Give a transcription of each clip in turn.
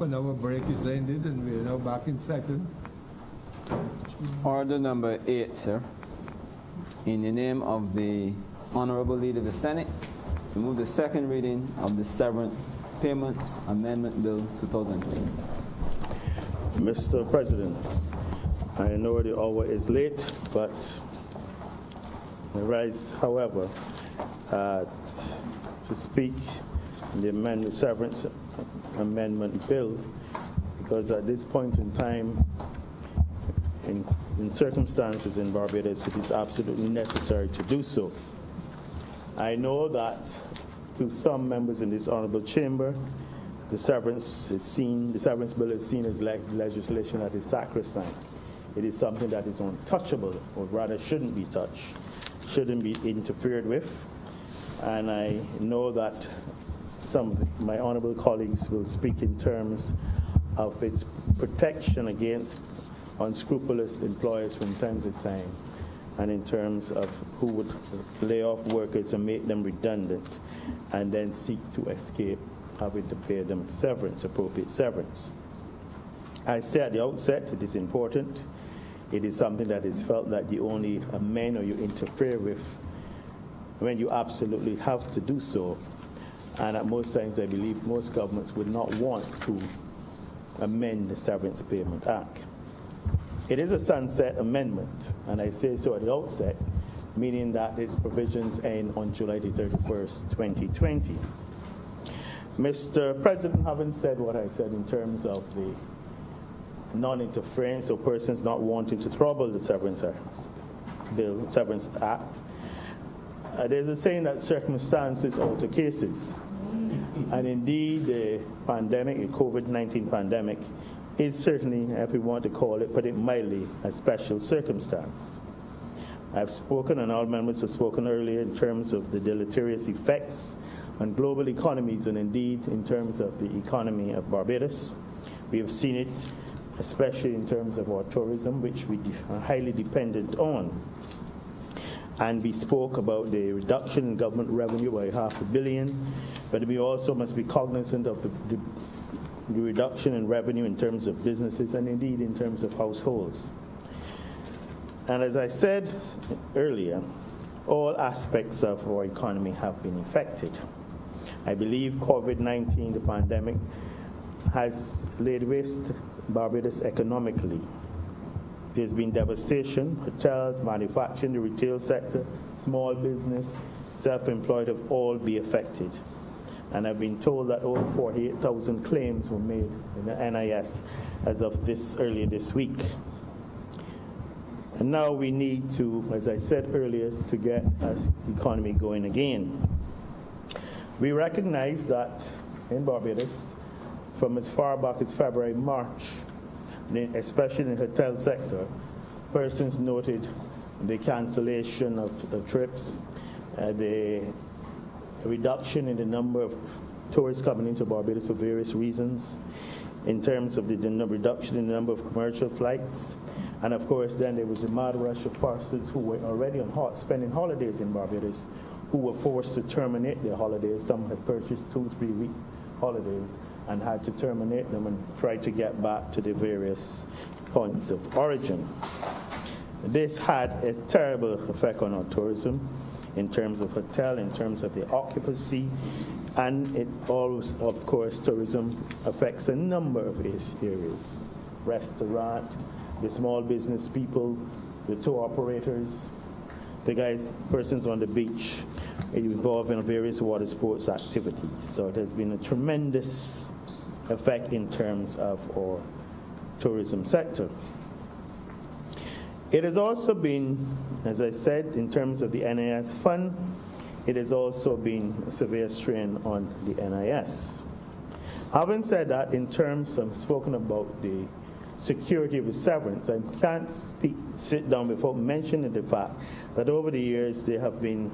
an hour break is ended, and we are now back in session. Order number 8, sir. In the name of the Honourable Leader of the Senate, to move the second reading of the Severance Payments Amendment Bill 2020. Mr. President, I know the hour is late, but I rise, however, to speak in the Severance Amendment Bill, because at this point in time, in circumstances in Barbados, it is absolutely necessary to do so. I know that to some members in this honorable chamber, the severance bill is seen as legislation that is sacrosanct. It is something that is untouchable, or rather shouldn't be touched, shouldn't be interfered with. And I know that some of my honorable colleagues will speak in terms of its protection against unscrupulous employers from time to time, and in terms of who would lay off workers and make them redundant and then seek to escape having to pay them severance, appropriate severance. I say at the outset, it is important. It is something that is felt that you only amend or you interfere with when you absolutely have to do so. And at most times, I believe most governments would not want to amend the Severance Payment Act. It is a sunset amendment, and I say so at the outset, meaning that its provisions end on July the 31st, 2020. Mr. President, having said what I said in terms of the non-interference or persons not wanting to trouble the Severance Act, there's a saying that circumstances alter cases. And indeed, the pandemic, the COVID-19 pandemic, is certainly, if we want to put it mildly, a special circumstance. I've spoken, and all members have spoken earlier, in terms of the deleterious effects on global economies, and indeed in terms of the economy of Barbados. We have seen it, especially in terms of our tourism, which we are highly dependent on. And we spoke about the reduction in government revenue by $500 million, but we also must be cognizant of the reduction in revenue in terms of businesses and indeed in terms of households. And as I said earlier, all aspects of our economy have been affected. I believe COVID-19, the pandemic, has laid waste Barbados economically. There's been devastation. Hotels, manufacturing, the retail sector, small business, self-employed have all been affected. And I've been told that over 48,000 claims were made in the NIS as of earlier this week. And now we need to, as I said earlier, to get our economy going again. We recognize that in Barbados, from as far back as February, March, especially in the hotel sector, persons noted the cancellation of trips, the reduction in the number of tourists coming into Barbados for various reasons, in terms of the reduction in the number of commercial flights. And of course, then there was a mad rush of persons who were already on spending holidays in Barbados, who were forced to terminate their holidays. Some had purchased 2-3 week holidays and had to terminate them and try to get back to the various points of origin. This had a terrible effect on our tourism in terms of hotel, in terms of the occupancy, and it always, of course, tourism affects a number of areas. Restaurant, the small business people, the tour operators, the persons on the beach involved in various water sports activities. So it has been a tremendous effect in terms of our tourism sector. It has also been, as I said, in terms of the NIS fund, it has also been a severe strain on the NIS. Having said that, in terms of spoken about the security of the severance, I can't sit down without mentioning the fact that over the years there have been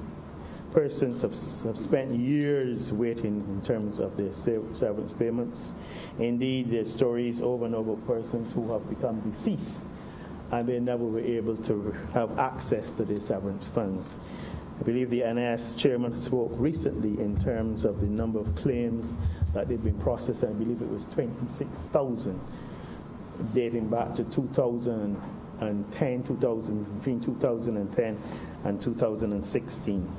persons have spent years waiting in terms of their severance payments. Indeed, there's stories over and over persons who have become deceased and they never were able to have access to their severance funds. I believe the NS chairman spoke recently in terms of the number of claims that they've been processed. I believe it was 26,000 dating back to 2010, between 2010 and 2016,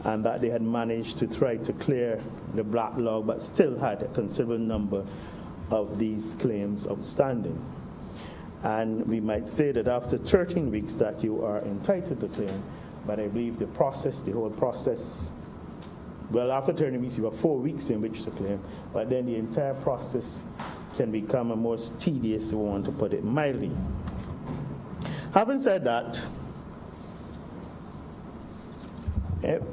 and that they had managed to try to clear the backlog, but still had a considerable number of these claims outstanding. And we might say that after 13 weeks that you are entitled to claim, but I believe the whole process, well, after 13 weeks you have 4 weeks in which to claim, but then the entire process can become a more tedious, if we want to put it mildly. Having said that,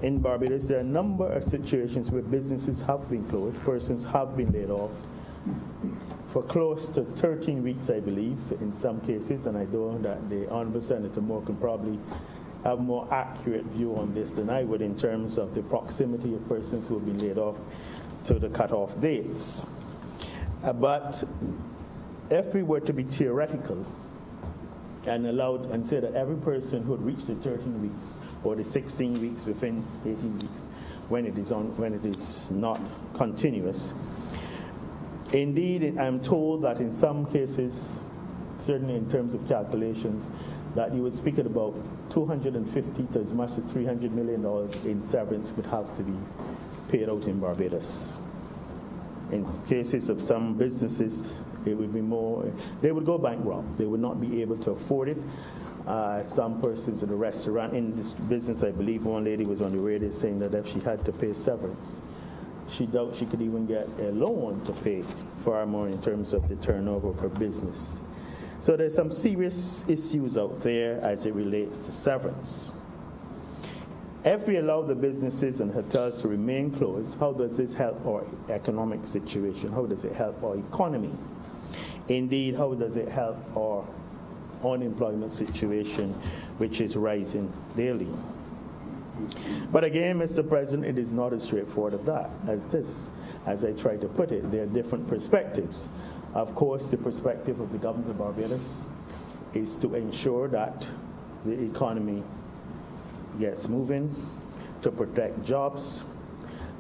in Barbados, there are a number of situations where businesses have been closed, persons have been laid off for close to 13 weeks, I believe, in some cases, and I know that the Honourable Senator Moore can probably have a more accurate view on this than I would in terms of the proximity of persons who have been laid off to the cut-off dates. But if we were to be theoretical and allowed and say that every person who had reached the 13 weeks or the 16 weeks within 18 weeks when it is not continuous, indeed, I'm told that in some cases, certainly in terms of calculations, that you would speak at about 250 to as much as $300 million in severance would have to be paid out in Barbados. In cases of some businesses, it would be more, they would go bankrupt. They would not be able to afford it. Some persons in the restaurant, in this business, I believe one lady was on the radio saying that if she had to pay severance, she doubt she could even get a loan to pay far more in terms of the turnover of her business. So there's some serious issues out there as it relates to severance. If we allow the businesses and hotels to remain closed, how does this help our economic situation? How does it help our economy? Indeed, how does it help our unemployment situation, which is rising daily? But again, Mr. President, it is not as straightforward as that, as I try to put it. There are different perspectives. Of course, the perspective of the government of Barbados is to ensure that the economy gets moving, to protect jobs,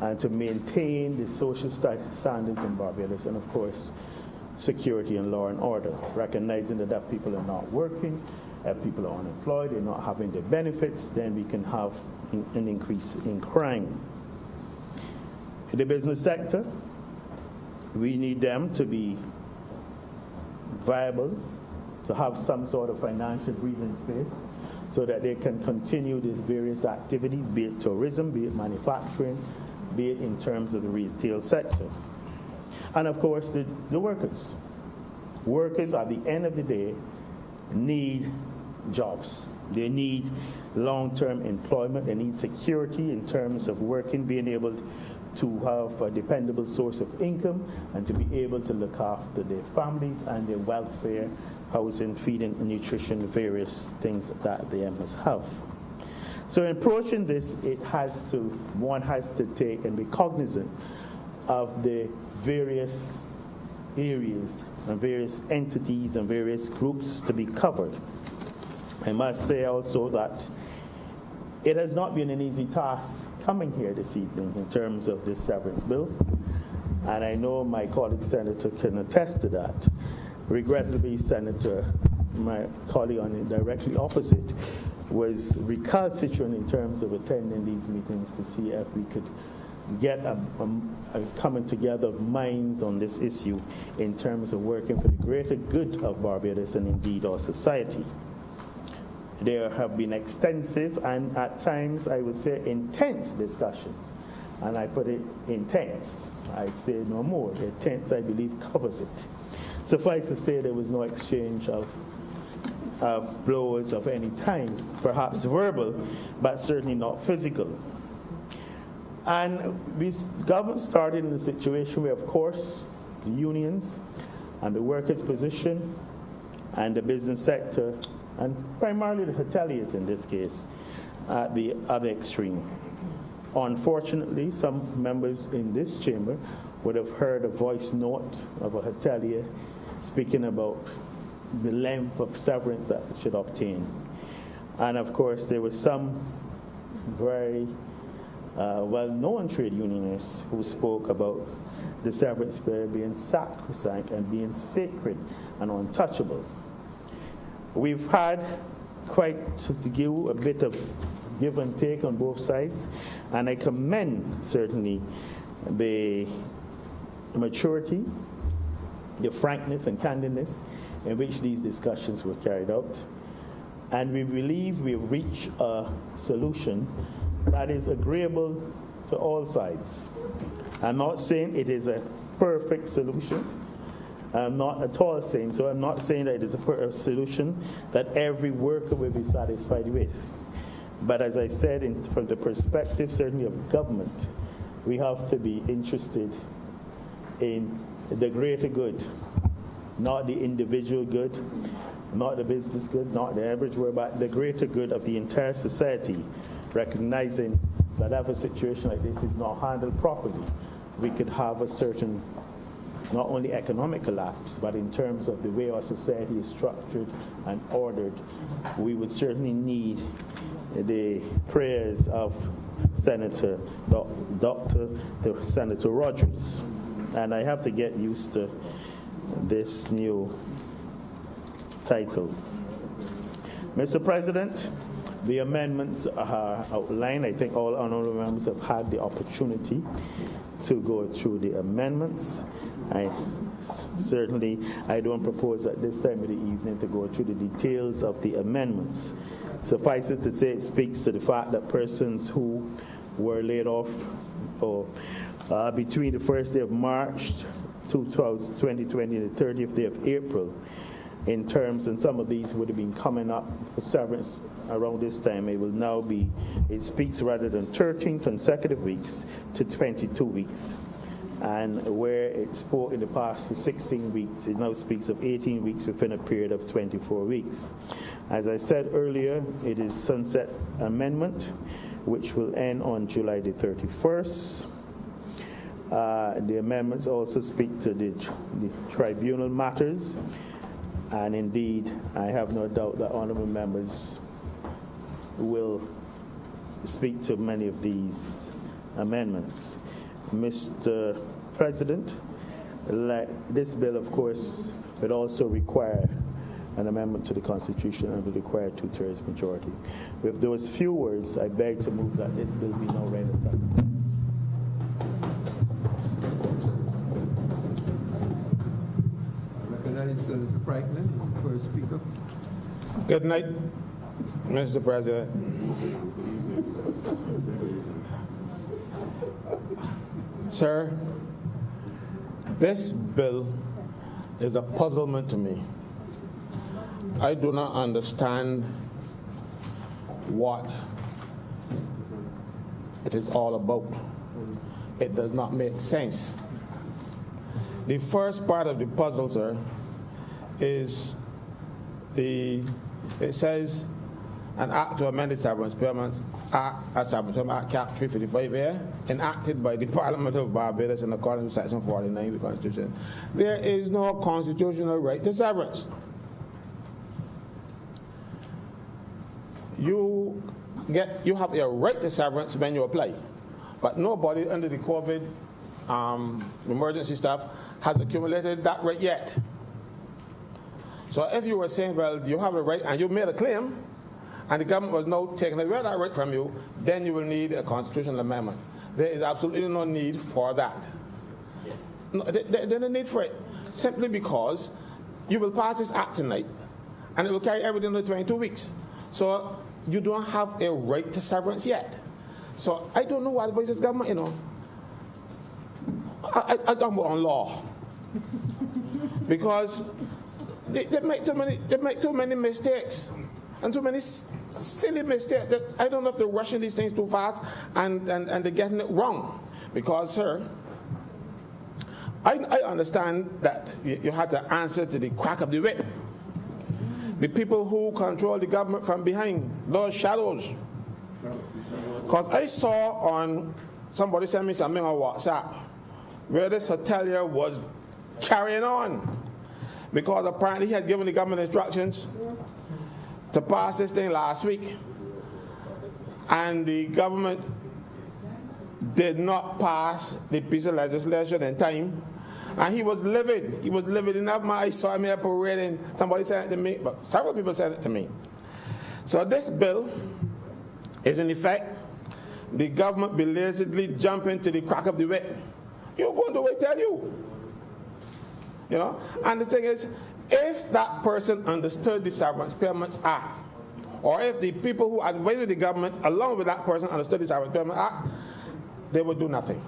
and to maintain the social standards in Barbados, and of course, security and law and order, recognizing that if people are not working, if people are unemployed, they're not having their benefits, then we can have an increase in crime. In the business sector, we need them to be viable, to have some sort of financial breathing space so that they can continue these various activities, be it tourism, be it manufacturing, be it in terms of the retail sector. And of course, the workers. Workers, at the end of the day, need jobs. They need long-term employment. They need security in terms of working, being able to have a dependable source of income, and to be able to look after their families and their welfare, housing, feeding, nutrition, various things that they must have. So in approaching this, one has to take and be cognizant of the various areas and various entities and various groups to be covered. I must say also that it has not been an easy task coming here this evening in terms of this severance bill, and I know my colleague senator can attest to that. Regrettably, my colleague on it directly opposite was recalcitrant in terms of attending these meetings to see if we could get a coming together of minds on this issue in terms of working for the greater good of Barbados and indeed our society. There have been extensive and at times I would say intense discussions, and I put it intense. I say no more. The intense, I believe, covers it. Suffice to say, there was no exchange of blows of any kind, perhaps verbal, but certainly not physical. And the government started in a situation where, of course, the unions and the workers' position and the business sector, and primarily the hoteliers in this case, at the other extreme. Unfortunately, some members in this chamber would have heard a voice note of a hotelier speaking about the length of severance that it should obtain. And of course, there was some very well-known trade unionists who spoke about the severance pay being sacrosanct and being sacred and untouchable. We've had quite to give a bit of give and take on both sides, and I commend certainly the maturity, the frankness and candidness in which these discussions were carried out. And we believe we've reached a solution that is agreeable to all sides. I'm not saying it is a perfect solution. I'm not at all saying so. I'm not saying that it is a solution that every worker will be satisfied with. But as I said, from the perspective certainly of government, we have to be interested in the greater good, not the individual good, not the business good, not the average world, but the greater good of the entire society, recognizing that if a situation like this is not handled properly, we could have a certain, not only economic collapse, but in terms of the way our society is structured and ordered, we would certainly need the prayers of Senator Rogers. And I have to get used to this new title. Mr. President, the amendments are outlined. I think all honorable members have had the opportunity to go through the amendments. I don't propose at this time of the evening to go through the details of the amendments. Suffice it to say, it speaks to the fact that persons who were laid off between the 1st day of March 2020 and the 30th day of April, in terms, and some of these would have been coming up for severance around this time, it speaks rather than 13 consecutive weeks to 22 weeks. And where it spoke in the past to 16 weeks, it now speaks of 18 weeks within a period of 24 weeks. As I said earlier, it is sunset amendment, which will end on July the 31st. The amendments also speak to the tribunal matters, and indeed, I have no doubt that honorable members will speak to many of these amendments. Mr. President, this bill, of course, would also require an amendment to the Constitution and would require a 2/3 majority. With those few words, I beg to move that this bill be now read as such. I recognize Senator Franklin, first speaker. Good night, Mr. President. Sir, this bill is a puzzlement to me. I do not understand what it is all about. It does not make sense. The first part of the puzzle, sir, is it says an act to amend the Severance Payment Act, Cap 355A, enacted by the Parliament of Barbados in accordance with Section 49 of the Constitution. There is no constitutional right to severance. You have a right to severance when you apply, but nobody under the COVID emergency stuff has accumulated that right yet. So if you were saying, well, you have a right and you made a claim, and the government was now taking away that right from you, then you will need a constitutional amendment. There is absolutely no need for that. No, there's no need for it, simply because you will pass this act tonight, and it will carry everything to 22 weeks. So you don't have a right to severance yet. So I don't know what advice this government, I don't go on law. Because they make too many mistakes, and too many silly mistakes that I don't know if they're rushing these things too fast and they're getting it wrong. Because, sir, I understand that you had to answer to the crack of the whip. The people who control the government from behind, those shadows. Because I saw on, somebody sent me something on WhatsApp, where this hotelier was carrying on. Because apparently he had given the government instructions to pass this thing last week. and the government did not pass the piece of legislation in time, and he was livid. He was livid enough. I saw him here parading. Somebody sent it to me, but several people sent it to me. So this bill is in effect the government belatedly jumping to the crack of the whip. You're going to wait, tell you. You know? And the thing is, if that person understood the Severance Payments Act, or if the people who advise the government along with that person understood the Severance Payments Act, they would do nothing.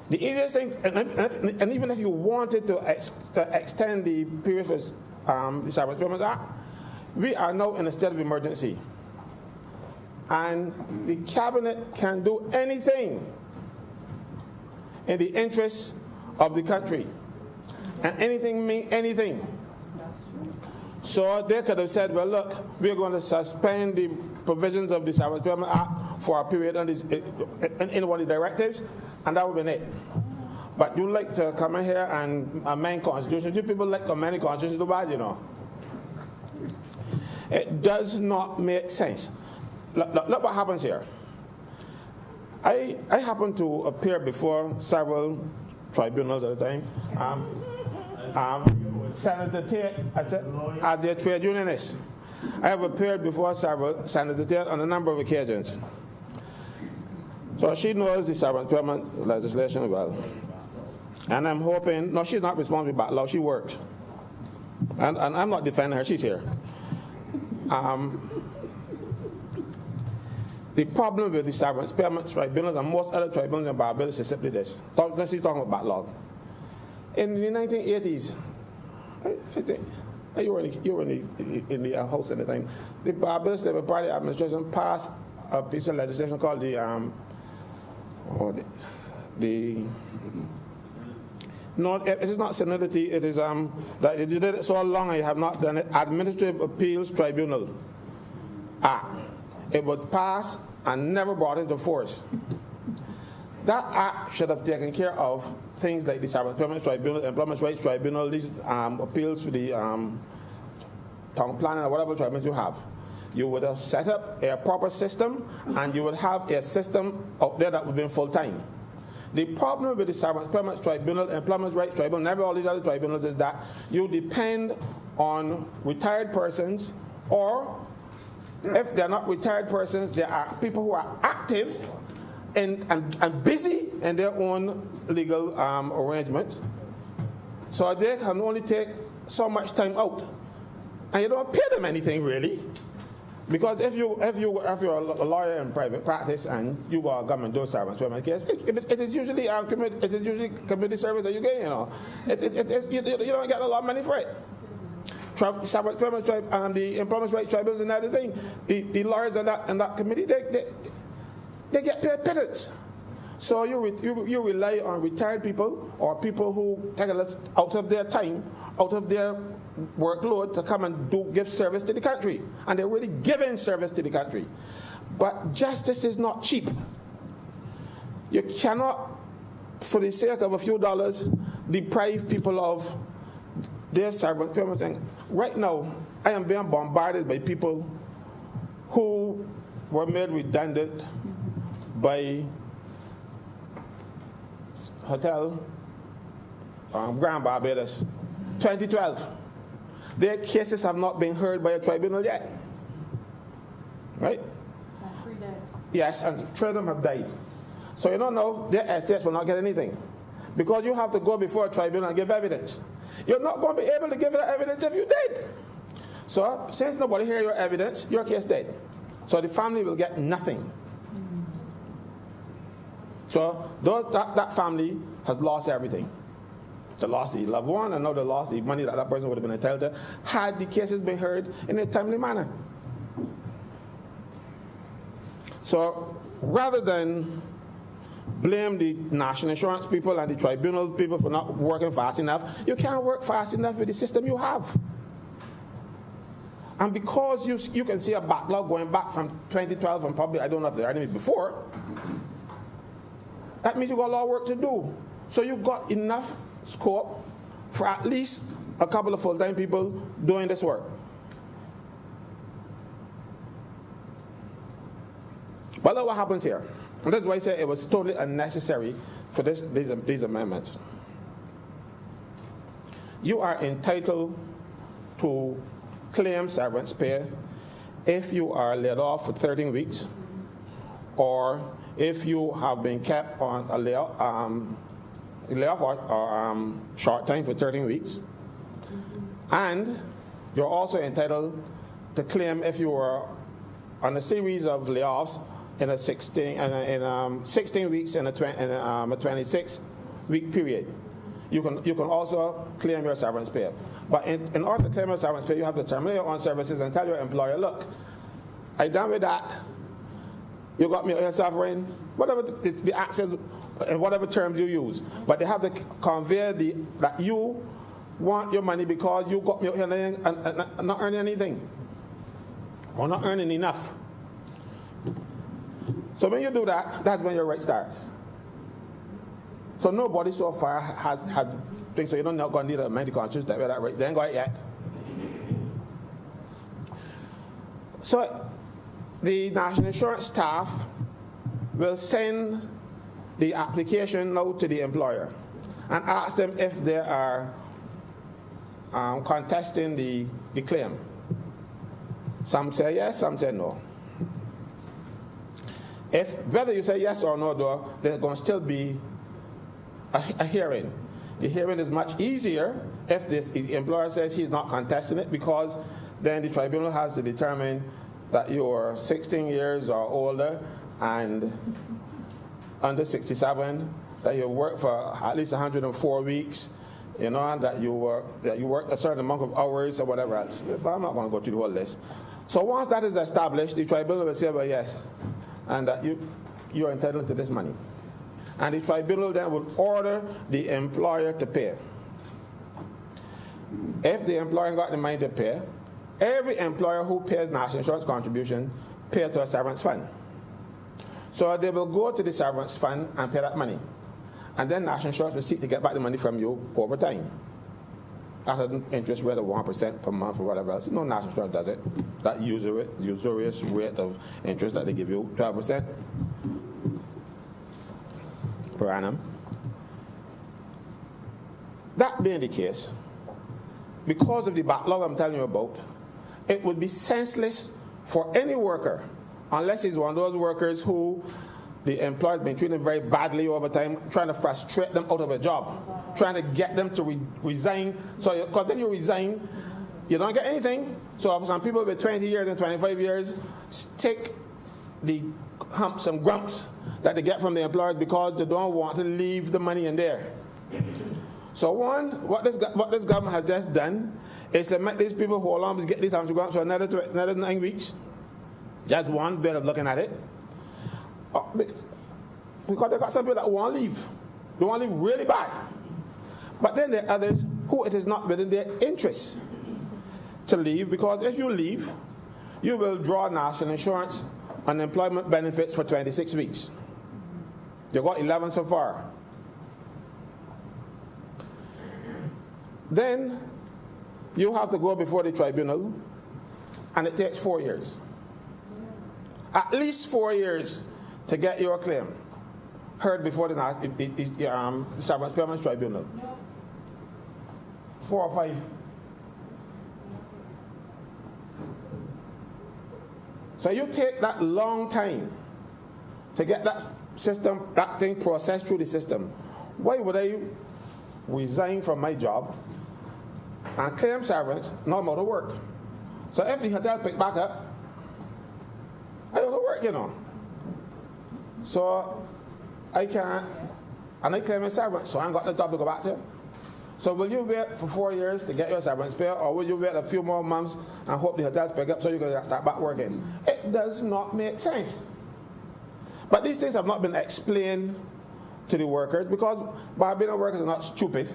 The easiest thing, and even if you wanted to extend the period for the Severance Payments Act, we are now in a state of emergency. And the cabinet can do anything in the interest of the country. And anything mean anything. So they could have said, well, look, we're going to suspend the provisions of the Severance Payments Act for a period in one of the directives, and that would have been it. But you like to come in here and amend constitutions. You people like to amend the constitution too bad, you know. It does not make sense. Look what happens here. I happen to appear before several tribunals at the time. Senator Tate, as a trade unionist, I have appeared before several Senator Tate on a number of occasions. So she knows the severance payment legislation well. And I'm hoping, no, she's not responsible for backlog, she works. And I'm not defending her, she's here. The problem with the severance payments tribunals and most other tribunals in Barbados is simply this. Let's see, talking about backlog. In the 1980s, I think, you were in the House at the time, the Barbados Labour Party administration passed a piece of legislation called no, it is not senility, it is that you did it so long and you have not done it, Administrative Appeals Tribunal Act. It was passed and never brought into force. That act should have taken care of things like the Severance Payments Tribunal, Employment Rights Tribunal, these appeals for the town planning or whatever tribunals you have. You would have set up a proper system, and you would have a system out there that would be full-time. The problem with the Severance Payments Tribunal, Employment Rights Tribunal, and every all these other tribunals is that you depend on retired persons, or if they're not retired persons, there are people who are active and busy in their own legal arrangements. So they can only take so much time out. And you don't pay them anything really. Because if you're a lawyer in private practice and you go to government do severance payment case, it is usually community service that you get, you know. You don't get a lot of money for it. Severance payment the employment rights tribunals and that thing, the lawyers in that committee, they get paid pittance. So you rely on retired people or people who take a lot out of their time, out of their workload to come and give service to the country. And they're really giving service to the country. But justice is not cheap. You cannot, for the sake of a few dollars, deprive people of their severance payments. And right now, I am being bombarded by people who were made redundant by Hotel Grand Barbados, 2012. Their cases have not been heard by a tribunal yet. Right? Yes, and 3 of them have died. So you don't know, their estates will not get anything. Because you have to go before a tribunal and give evidence. You're not going to be able to give that evidence if you did. So, since nobody hears your evidence, your case dead. So the family will get nothing. So that family has lost everything. They lost the loved one, and now they lost the money that person would have been entitled to had the cases been heard in a timely manner. So rather than blame the national insurance people and the tribunal people for not working fast enough, you can't work fast enough with the system you have. And because you can see a backlog going back from 2012 and probably, I don't know if there are any before, that means you got a lot of work to do. So you got enough scope for at least a couple of full-time people doing this work. But look what happens here. And that's why I say it was totally unnecessary for these amendments. You are entitled to claim severance pay if you are laid off for 13 weeks or if you have been kept on a layoff or short time for 13 weeks. And you're also entitled to claim if you were on a series of layoffs in 16 weeks in a 26-week period. You can also claim your severance pay. But in order to claim your severance pay, you have to terminate your own services and tell your employer, look, I'm done with that. You got me here suffering, whatever the access and whatever terms you use. But they have to convey that you want your money because you got me here and not earning anything. Or not earning enough. So when you do that, that's when your right starts. So nobody so far has things, so you're not going to need a medical insurance that way, that right. They ain't got it yet. So the National Insurance staff will send the application out to the employer and ask them if they are contesting the claim. Some say yes, some say no. If whether you say yes or no, though, there's going to still be a hearing. The hearing is much easier if the employer says he's not contesting it, because then the tribunal has to determine that you're 16 years or older and under 67, that you worked for at least 104 weeks, and that you worked a certain amount of hours or whatever else. But I'm not going to go through the whole list. So once that is established, the tribunal will say, well, yes, and that you're entitled to this money. And the tribunal then will order the employer to pay. If the employer got the money to pay, every employer who pays national insurance contribution pays to a severance fund. So they will go to the severance fund and pay that money. And then national insurance will seek to get back the money from you over time. At an interest rate of 1% per month or whatever else. No national insurance does it. That usurious rate of interest that they give you, 12%. Per annum. That being the case, because of the backlog I'm telling you about, it would be senseless for any worker, unless he's one of those workers who the employer's been treating very badly over time, trying to frustrate them out of a job, trying to get them to resign. So, because then you resign, you don't get anything. So some people with 20 years and 25 years stick the humps and grumps that they get from the employers because they don't want to leave the money in there. So what this government has just done is to make these people hold on to get these humps and grumps for another 9 weeks. That's one bit of looking at it. Because they got some people that want to leave. They want to leave really bad. But then there are others who it is not within their interest to leave, because if you leave, you will draw national insurance unemployment benefits for 26 weeks. You got 11 so far. Then you have to go before the tribunal, and it takes 4 years. At least 4 years to get your claim heard before the Severance Payments Tribunal. 4 or 5. So you take that long time to get that system, that thing processed through the system. Why would I resign from my job and claim severance, not go to work? So if the hotel pick back up, I go to work, So I can't, and I claim a severance, so I ain't got the job to go back to. So will you wait for 4 years to get your severance pay, or will you wait a few more months and hope the hotels pick up so you can start back working? It does not make sense. But these things have not been explained to the workers, because Barbadian workers are not stupid.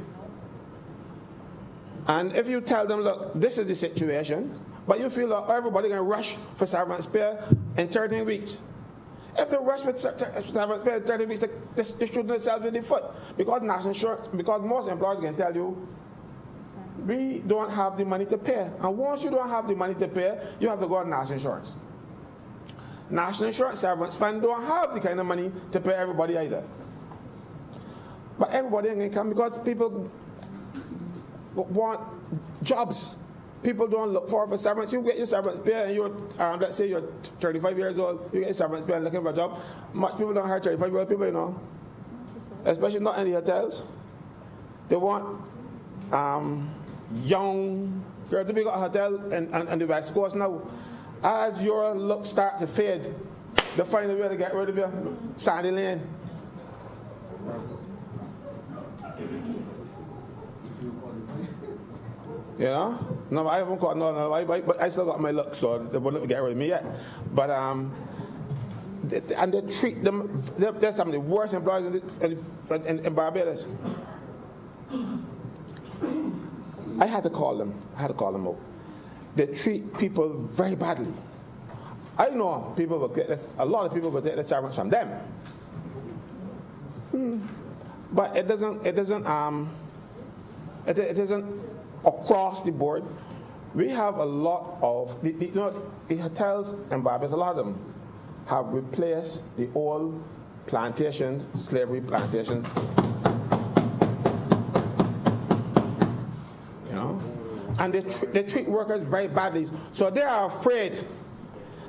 And if you tell them, look, this is the situation, but you feel like everybody's going to rush for severance pay in 13 weeks. If they rush with severance pay in 13 weeks, they shoot themselves in the foot. Because national insurance, because most employers can tell you, we don't have the money to pay. And once you don't have the money to pay, you have to go on national insurance. National Insurance Severance Fund don't have the kind of money to pay everybody either. But everybody ain't going to come because people want jobs. People don't look for severance. You get your severance pay and you're, let's say you're 35 years old, you get your severance pay and looking for a job. Much people don't hire 35-year-old people, you know. Especially not in the hotels. They want young girls. We got a hotel in the West Coast now. As your looks start to fade, they find a way to get rid of you. Sandy Lane. You know? No, I haven't caught nobody, but I still got my look, so they wouldn't get rid of me yet. But and they treat them. They're some of the worst employees in Barbados. I had to call them out. They treat people very badly. I know people will get this. A lot of people will get the severance from them. But it isn't across the board. We have a lot of the hotels in Barbados. A lot of them have replaced the old plantations, slavery plantations. You know, and they treat workers very badly. So they are afraid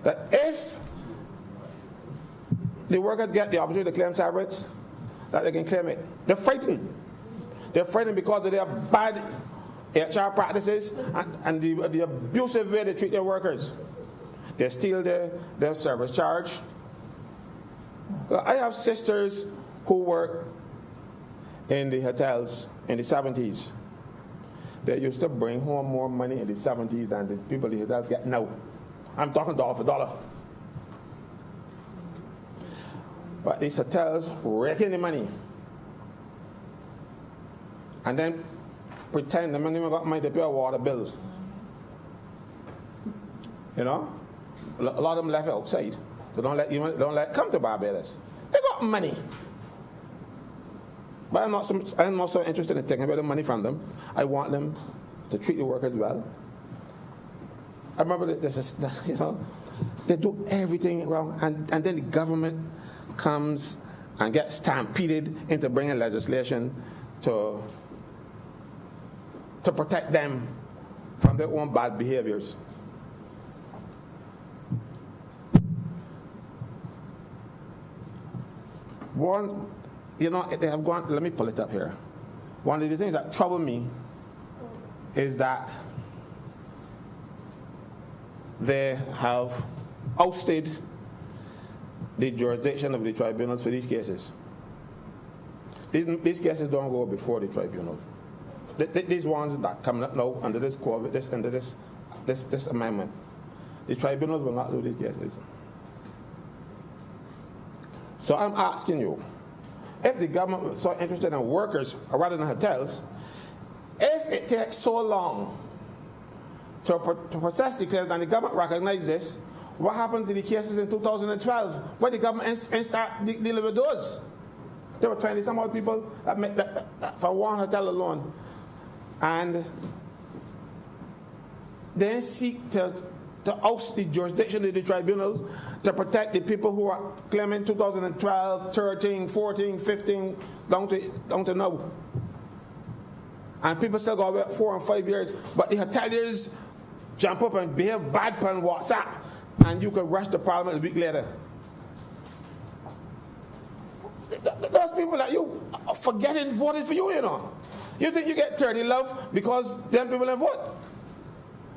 that if the workers get the opportunity to claim severance, that they can claim it. They're frightened. They're frightened because of their bad HR practices and the abusive way they treat their workers. They steal their service charge. I have sisters who work in the hotels in the 70s. They used to bring home more money in the 70s than the people in the hotels get now. I'm talking dollar for dollar. But these hotels raking the money. And then pretend the money got money to pay water bills. You know? A lot of them left outside. They don't let come to Barbados. They got money. But I'm not so interested in taking away the money from them. I want them to treat the workers well. I remember this, you know, they do everything wrong, and then the government comes and gets stampeded into bringing legislation to protect them from their own bad behaviors. One, you know, they have gone, let me pull it up here. One of the things that trouble me is that they have ousted the jurisdiction of the tribunals for these cases. These cases don't go before the tribunals. These ones that coming up now under this COVID, under this amendment, the tribunals will not do these cases. So I'm asking you, if the government was so interested in workers rather than hotels, if it takes so long to process the claims and the government recognizes this, what happened to the cases in 2012 where the government start dealing with those? There were 20 some odd people that made that for one hotel alone. And then seek to oust the jurisdiction of the tribunals to protect the people who are claiming 2012, 13, 14, 15, down to now. And people still go about 4 and 5 years, but the hoteliers jump up and behave bad on WhatsApp, and you can rush to Parliament a week later. Those people that you are forgetting voted for you, you know. You think you get 30 love because them people didn't vote?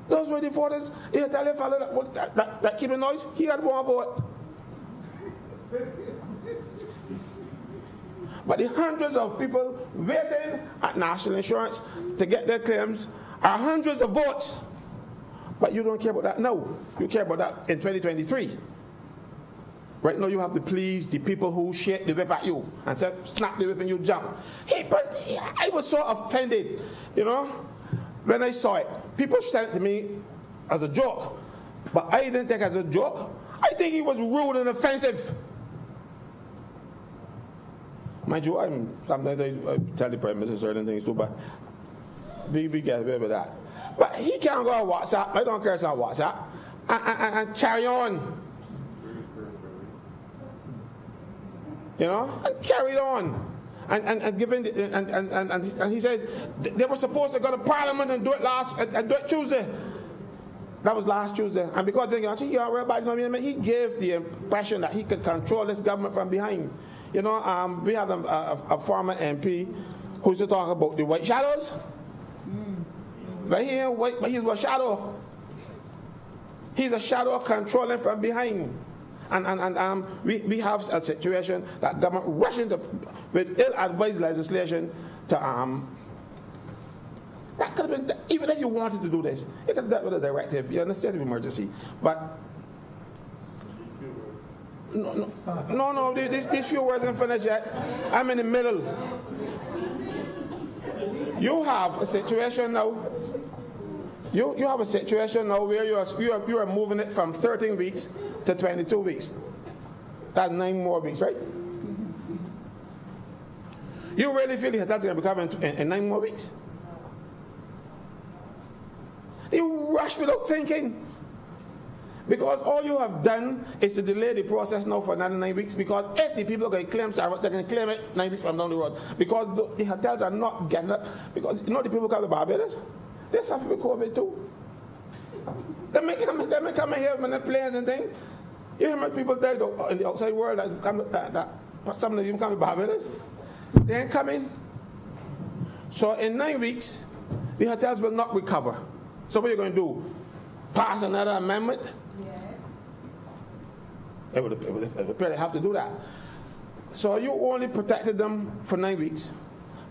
Those were the voters. The Italian fellow that keep the noise, he had one vote. But the hundreds of people waiting at National Insurance to get their claims are hundreds of votes. But you don't care about that now. You care about that in 2023. Right now you have to please the people who shake the whip at you and say, snap the whip and you jump. I was so offended, you know, when I saw it. People said it to me as a joke, but I didn't take it as a joke. I think it was rude and offensive. Mind you, sometimes I tell the Prime Minister certain things too, but we get away with that. But he can't go on WhatsApp, I don't care if it's on WhatsApp, and carry on you know, and carried on. And given and he said they were supposed to go to Parliament and do it Tuesday. That was last Tuesday. And because he gave the impression that he could control this government from behind. You know, we had a former MP who used to talk about the white shadows. But he ain't white, but he's a shadow. He's a shadow controlling from behind. And we have a situation that government rushing with ill-advised legislation to that could have been, even if you wanted to do this, it could have done with a directive, you understand, of emergency. But no, these few words aren't finished yet. I'm in the middle. You have a situation now. You have a situation now where you are moving it from 13 weeks to 22 weeks. That's 9 more weeks, right? You really feel that's going to be covered in 9 more weeks? You rush without thinking. Because all you have done is to delay the process now for another 9 weeks. Because if the people are going to claim service, they're going to claim it 9 weeks from down the road. Because the hotels are not getting up. Because you know the people come to Barbados? They suffer with COVID too. They may come here with the planes and things. You hear how people there in the outside world that some of them come to Barbados? They ain't coming. So in 9 weeks, the hotels will not recover. So what are you going to do? Pass another amendment? Yes. It would appear they have to do that. So you only protected them for 9 weeks.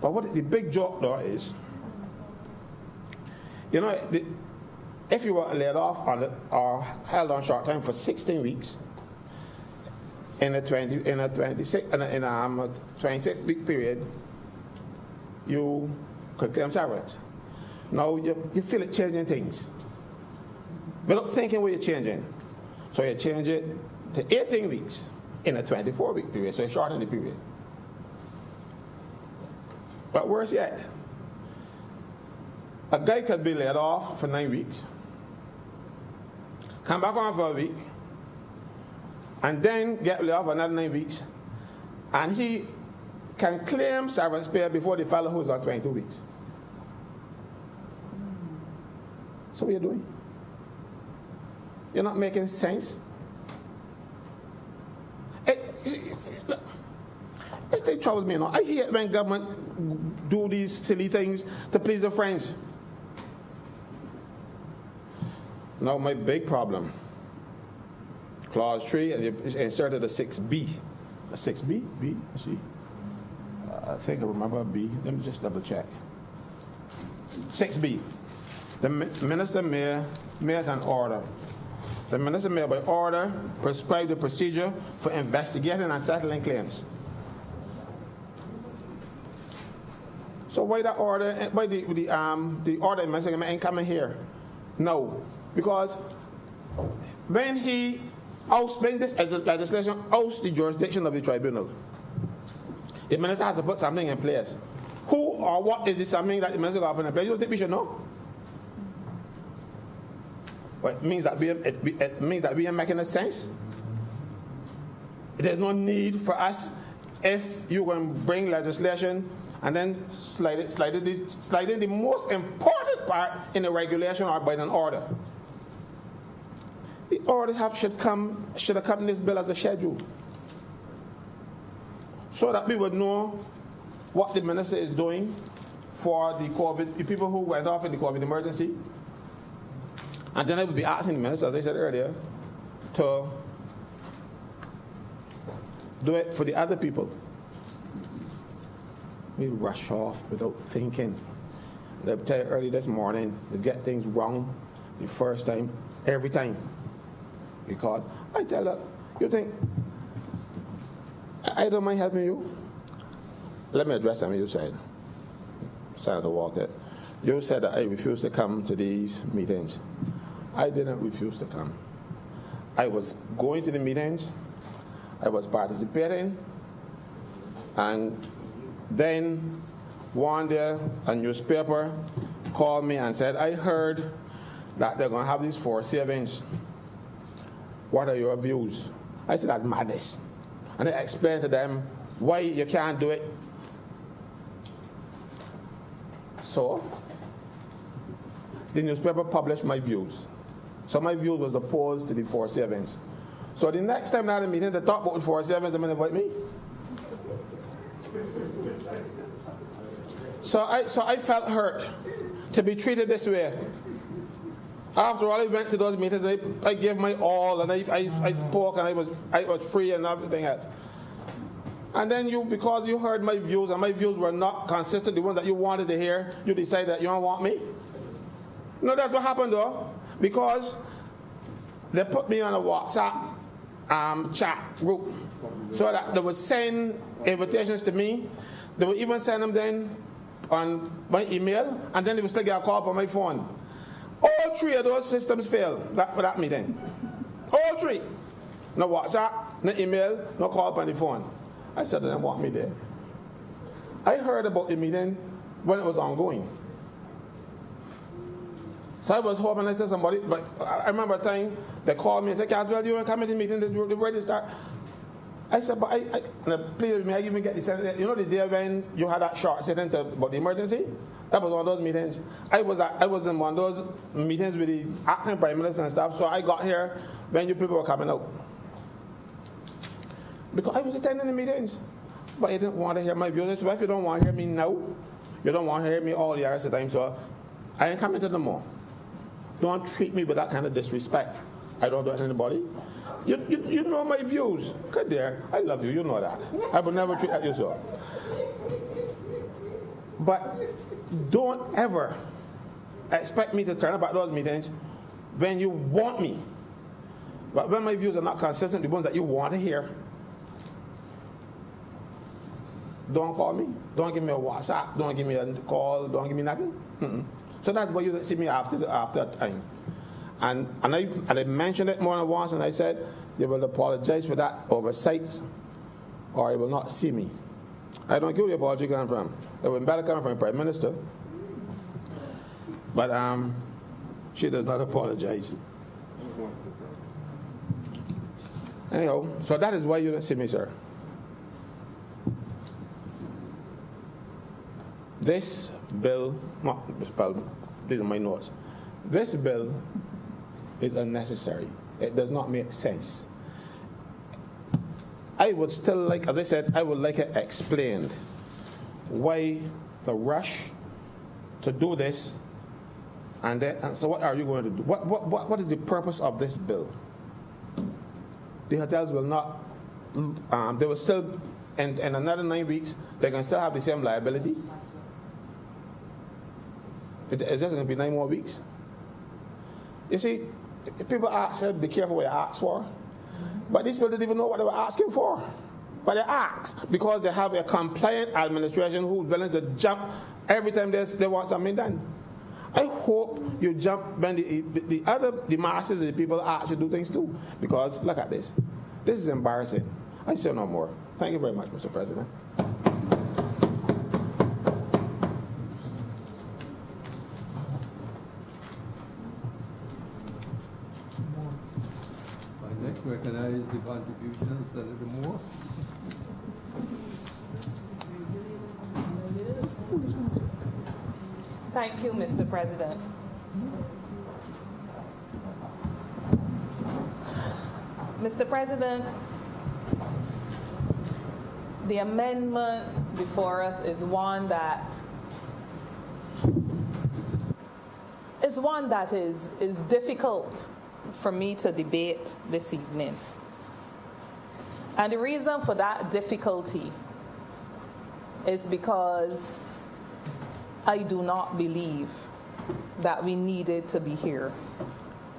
But what the big joke though is, you know, if you were laid off or held on short time for 16 weeks in a 26-week period, you could claim severance. Now you feel it changing things. Without thinking what you're changing. So you change it to 18 weeks in a 24-week period, so you shorten the period. But worse yet, a guy could be laid off for 9 weeks, come back on for a week, and then get laid off for another 9 weeks, and he can claim severance pay before the fellow who's on 22 weeks. So what are you doing? You're not making sense. It still troubles me, you know. I hate when government do these silly things to please their friends. Now my big problem, clause 3, and you inserted a 6B. A 6B? B? See? I think I remember B. Let me just double check. 6B. The minister may make an order. The minister may, by order, prescribe the procedure for investigating and settling claims. So why that order? Why the order minister ain't coming here? No, because when this legislation ousts the jurisdiction of the tribunal, the minister has to put something in place. Who or what is this something that the minister got to put in place? You don't think we should know? Well, it means that we are making a sense. There's no need for us, if you're going to bring legislation and then slide in the most important part in the regulation or by an order. The orders should accompany this bill as a schedule, so that we would know what the minister is doing for the people who went off in the COVID emergency. And then I would be asking the minister, as I said earlier, to do it for the other people. We rush off without thinking. They tell you early this morning, they get things wrong the first time, every time. Because I tell her, you think, I don't mind helping you? Let me address something you said. Senator Walker. You said that I refuse to come to these meetings. I didn't refuse to come. I was going to the meetings, I was participating, and then one day a newspaper called me and said, I heard that they're going to have these 4 savings. What are your views? I said, that's madness. And I explained to them why you can't do it. So, the newspaper published my views. So my views was opposed to the 4-7s. So the next time I had a meeting, they talk about the 4-7s, they're going to invite me. So I felt hurt to be treated this way. After all, I went to those meetings, I gave my all, and I spoke, and I was free and everything else. And then because you heard my views, and my views were not consistent, the ones that you wanted to hear, you decided that you don't want me? No, that's what happened though, because they put me on a WhatsApp chat group, so that they would send invitations to me. They would even send them then on my email, and then they would still get a call on my phone. All three of those systems failed for that meeting. All three. No WhatsApp, no email, no call on the phone. I said they didn't want me there. I heard about the meeting when it was ongoing. So I was hoping I said somebody, but I remember a time they called me and said, Caswell, you want to come to the meeting? They're ready to start. I said, but and they pleaded with me, I even get the Senate. You know the day when you had that short sitting about the emergency? That was one of those meetings. I was in one of those meetings with the acting prime minister and stuff, so I got here when you people were coming out. Because I was attending the meetings, but I didn't want to hear my views. I said, well, if you don't want to hear me now, you don't want to hear me all the rest of the time, so I ain't coming to them more. Don't treat me with that kind of disrespect. I don't do it to anybody. You know my views. Good there. I love you. You know that. I will never treat you so. But don't ever expect me to turn up at those meetings when you want me. But when my views are not consistent, the ones that you want to hear, don't call me. Don't give me a WhatsApp. Don't give me a call. Don't give me nothing. Mm-mm. So that's why you don't see me after that time. And I mentioned it more than once, and I said, you will apologize for that oversight, or you will not see me. I don't care where the apology come from. It would better come from the Prime Minister. But she does not apologize. Anyhow, so that is why you don't see me, sir. This bill, these are my notes. This bill is unnecessary. It does not make sense. I would still like, as I said, I would like it explained why the rush to do this, and so what are you going to do? What is the purpose of this bill? The hotels will not, they will still, in another 9 weeks, they can still have the same liability. It's just going to be 9 more weeks. You see, people said, be careful what you ask for. But these people didn't even know what they were asking for. But they asked because they have a compliant administration who's willing to jump every time they want something done. I hope you jump when the masses of the people ask you to do things too. Because look at this. This is embarrassing. I say no more. Thank you very much, Mr. President. Next, recognize the contribution of Senator Moore. Thank you, Mr. President. Mr. President, the amendment before us is one that is difficult for me to debate this evening. And the reason for that difficulty is because I do not believe that we needed to be here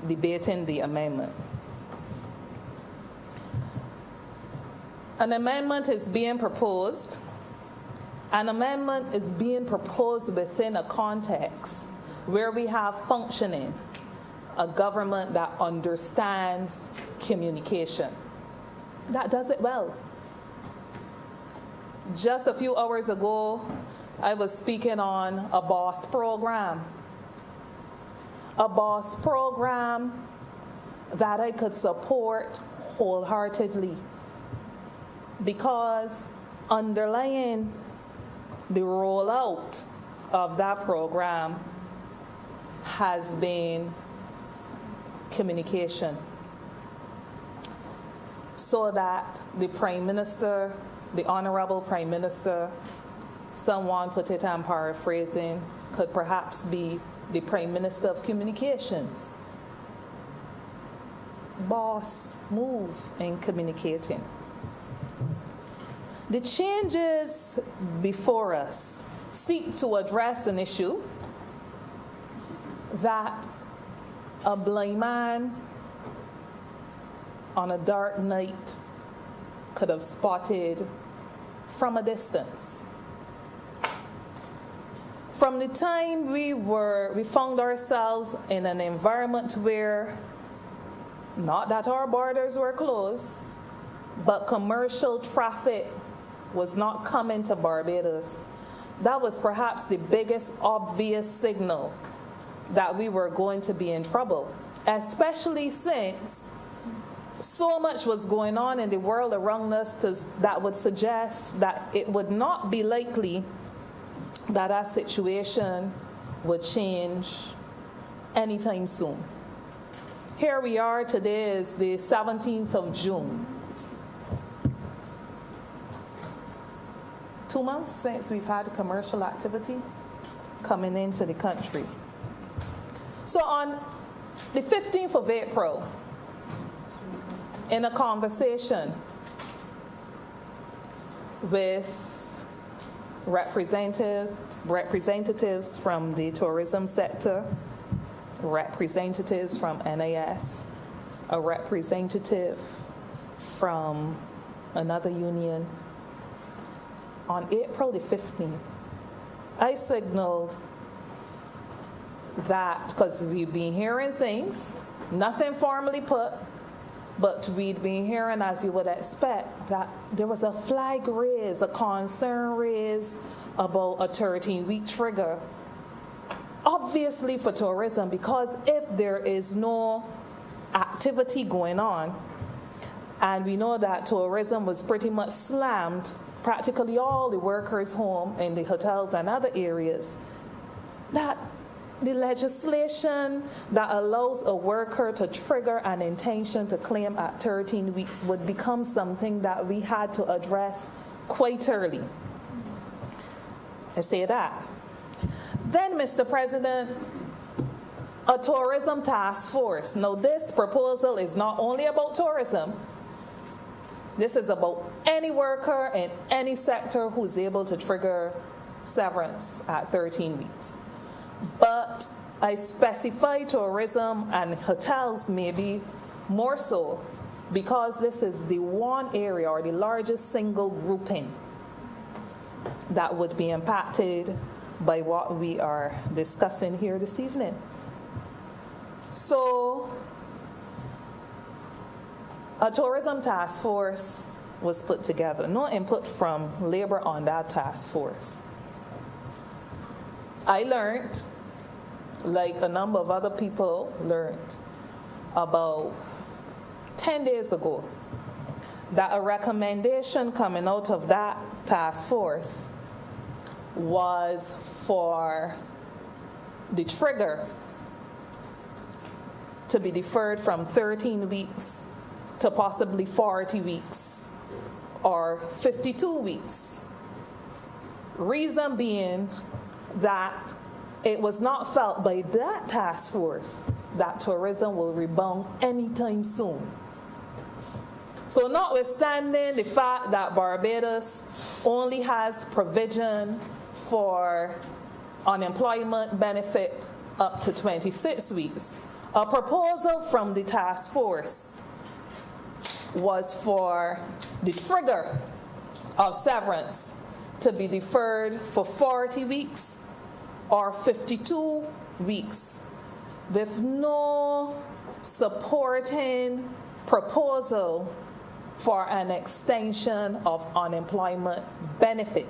debating the amendment. An amendment is being proposed. An amendment is being proposed within a context where we have functioning a government that understands communication, that does it well. Just a few hours ago, I was speaking on a BOSS program. A BOSS program that I could support wholeheartedly because underlying the rollout of that program has been communication, so that the Prime Minister, the Honourable Prime Minister, someone put it, I'm paraphrasing, could perhaps be the Prime Minister of Communications. Boss move in communicating. The changes before us seek to address an issue that a blind man on a dark night could have spotted from a distance. From the time we found ourselves in an environment where, not that our borders were closed, but commercial traffic was not coming to Barbados, that was perhaps the biggest obvious signal that we were going to be in trouble, especially since so much was going on in the world around us that would suggest that it would not be likely that our situation would change anytime soon. Here we are, today is the 17th of June. 2 months since we've had commercial activity coming into the country. So on the 15th of April, in a conversation with representatives from the tourism sector, representatives from NIS, a representative from another union, on April the 15th, I signaled that, because we've been hearing things, nothing formally put, but we'd been hearing, as you would expect, that there was a flag raised, a concern raised about a 13-week trigger, obviously for tourism, because if there is no activity going on, and we know that tourism was pretty much slammed, practically all the workers home in the hotels and other areas, that the legislation that allows a worker to trigger an intention to claim at 13 weeks would become something that we had to address quite early. I say that. Then, Mr. President, a tourism task force. Now, this proposal is not only about tourism. This is about any worker in any sector who's able to trigger severance at 13 weeks. But I specify tourism and hotels maybe more so because this is the one area or the largest single grouping that would be impacted by what we are discussing here this evening. So a tourism task force was put together. No input from labor on that task force. I learned, like a number of other people learned, about 10 days ago, that a recommendation coming out of that task force was for the trigger to be deferred from 13 weeks to possibly 40 weeks or 52 weeks. Reason being that it was not felt by that task force that tourism will rebound anytime soon. So notwithstanding the fact that Barbados only has provision for unemployment benefit up to 26 weeks, a proposal from the task force was for the trigger of severance to be deferred for 40 weeks or 52 weeks with no supporting proposal for an extension of unemployment benefit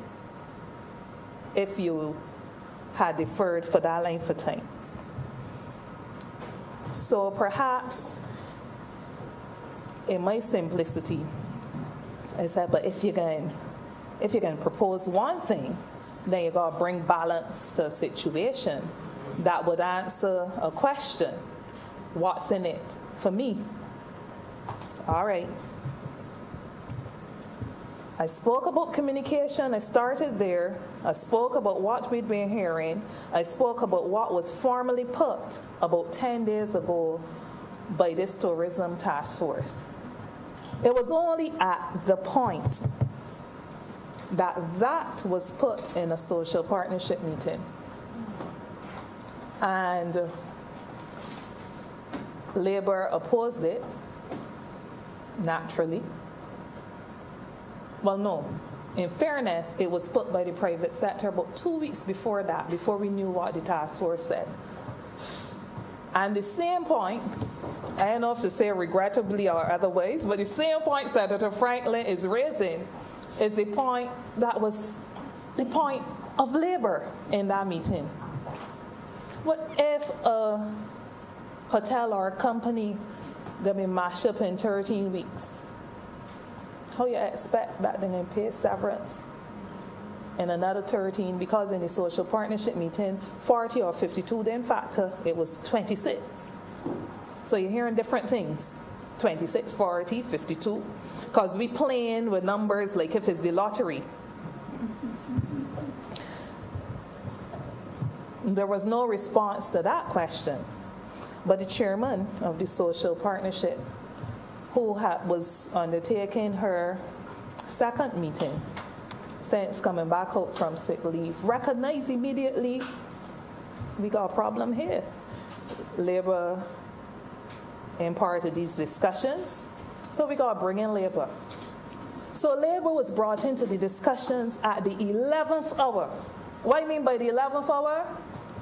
if you had deferred for that length of time. So perhaps in my simplicity, I said, but if you're going to if you can propose one thing, then you got to bring balance to a situation that would answer a question. What's in it for me? All right. I spoke about communication. I started there. I spoke about what we'd been hearing. I spoke about what was formally put about 10 days ago by this tourism task force. It was only at the point that that was put in a social partnership meeting. And Labour opposed it, naturally. Well, no. In fairness, it was put by the private sector about 2 weeks before that, before we knew what the task force said. And the same point, I don't know if to say regrettably or otherwise, but the same point Senator Franklin is raising is the point that was the point of Labour in that meeting. What if a hotel or a company gonna be mashed up in 13 weeks? How you expect that they're going to pay severance in another 13? Because in the social partnership meeting, 40 or 52 didn't factor, it was 26. So you're hearing different things. 26, 40, 52. Because we playing with numbers like if it's the lottery. There was no response to that question. But the chairman of the social partnership, who was undertaking her second meeting since coming back out from sick leave, recognized immediately we got a problem here. Labour imparted these discussions, so we got to bring in Labour. So Labour was brought into the discussions at the 11th hour. What do you mean by the 11th hour?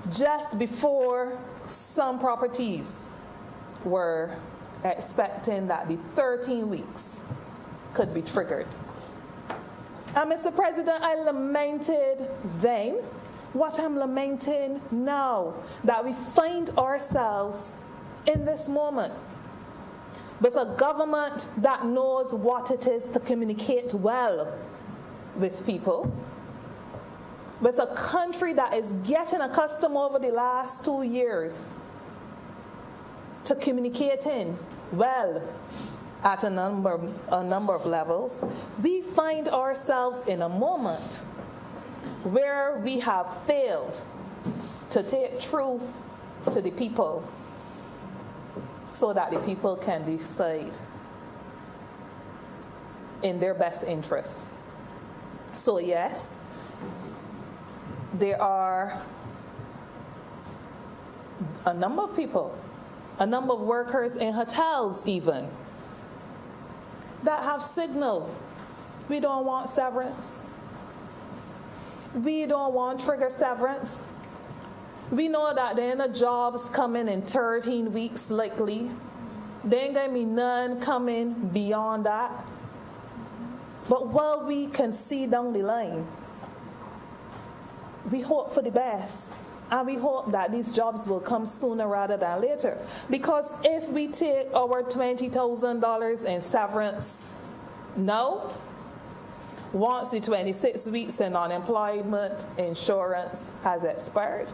Just before some properties were expecting that the 13 weeks could be triggered. And Mr. President, I lamented then what I'm lamenting now, that we find ourselves in this moment with a government that knows what it is to communicate well with people, with a country that is getting accustomed over the last 2 years to communicating well at a number of levels. We find ourselves in a moment where we have failed to take truth to the people so that the people can decide in their best interests. So yes, there are a number of people, a number of workers in hotels even, that have signaled, we don't want severance. We don't want trigger severance. We know that there ain't no jobs coming in 13 weeks likely. There ain't gonna be none coming beyond that. But while we can see down the line, we hope for the best. And we hope that these jobs will come sooner rather than later. Because if we take our $20,000 in severance now, once the 26 weeks in unemployment insurance has expired,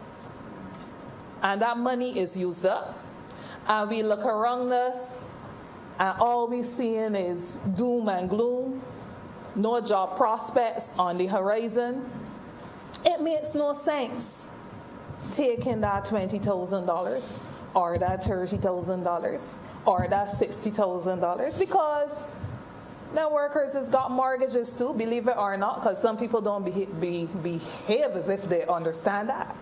and that money is used up, and we look around us, and all we're seeing is doom and gloom, no job prospects on the horizon, it makes no sense taking that $20,000 or that $30,000 or that $60,000, because the workers has got mortgages too, believe it or not, because some people don't behave as if they understand that.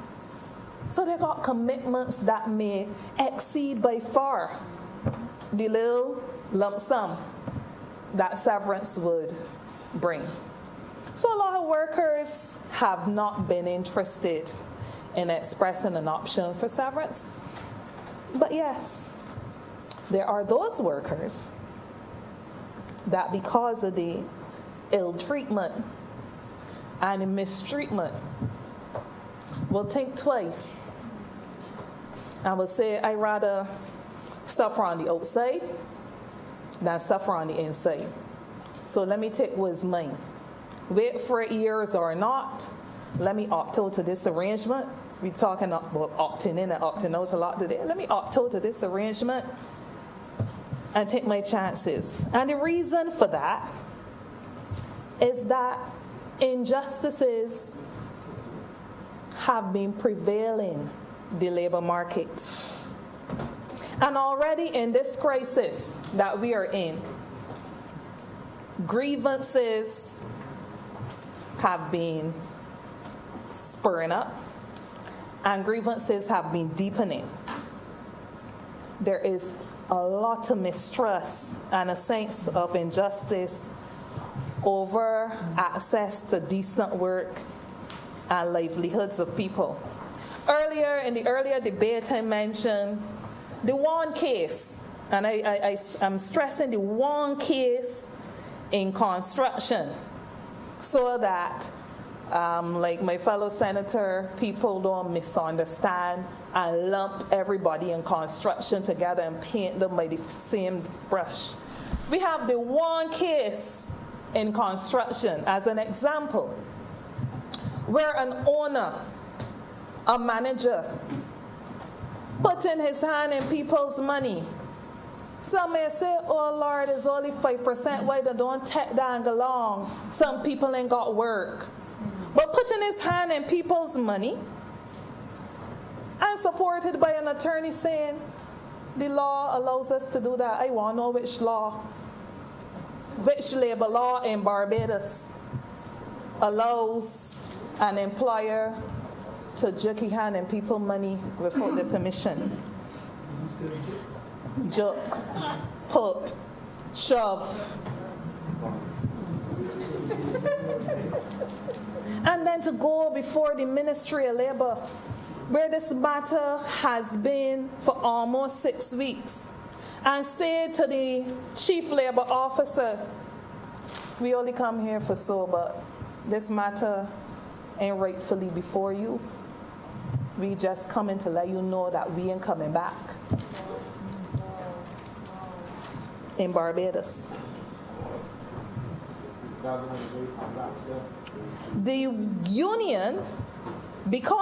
So they got commitments that may exceed by far the little lump sum that severance would bring. So a lot of workers have not been interested in expressing an option for severance. But yes, there are those workers that because of the ill treatment and the mistreatment will think twice and will say, I'd rather suffer on the outside than suffer on the inside. So let me take what's mine wait for years or not, let me opt out to this arrangement. We're talking about opting in and opting out a lot today. Let me opt out to this arrangement and take my chances. And the reason for that is that injustices have been prevailing the labor market. And already in this crisis that we are in, grievances have been spurring up and grievances have been deepening. There is a lot of mistrust and a sense of injustice over access to decent work and livelihoods of people. In the earlier debate, I mentioned the one case, and I'm stressing the one case in construction, so that, like my fellow senator, people don't misunderstand and lump everybody in construction together and paint them by the same brush. We have the one case in construction as an example where an owner, a manager, put in his hand in people's money. Some may say, oh Lord, it's only 5%, why they don't take that along? Some people ain't got work. But putting his hand in people's money and supported by an attorney saying, the law allows us to do that. I want to know which law, which labor law in Barbados allows an employer to jerk his hand in people's money without the permission. Jerk, put, shove. And then to go before the Ministry of Labor, where this matter has been for almost 6 weeks, and say to the Chief Labor Officer, we only come here for so, but this matter ain't rightfully before you. We just coming to let you know that we ain't coming back in Barbados. The union, because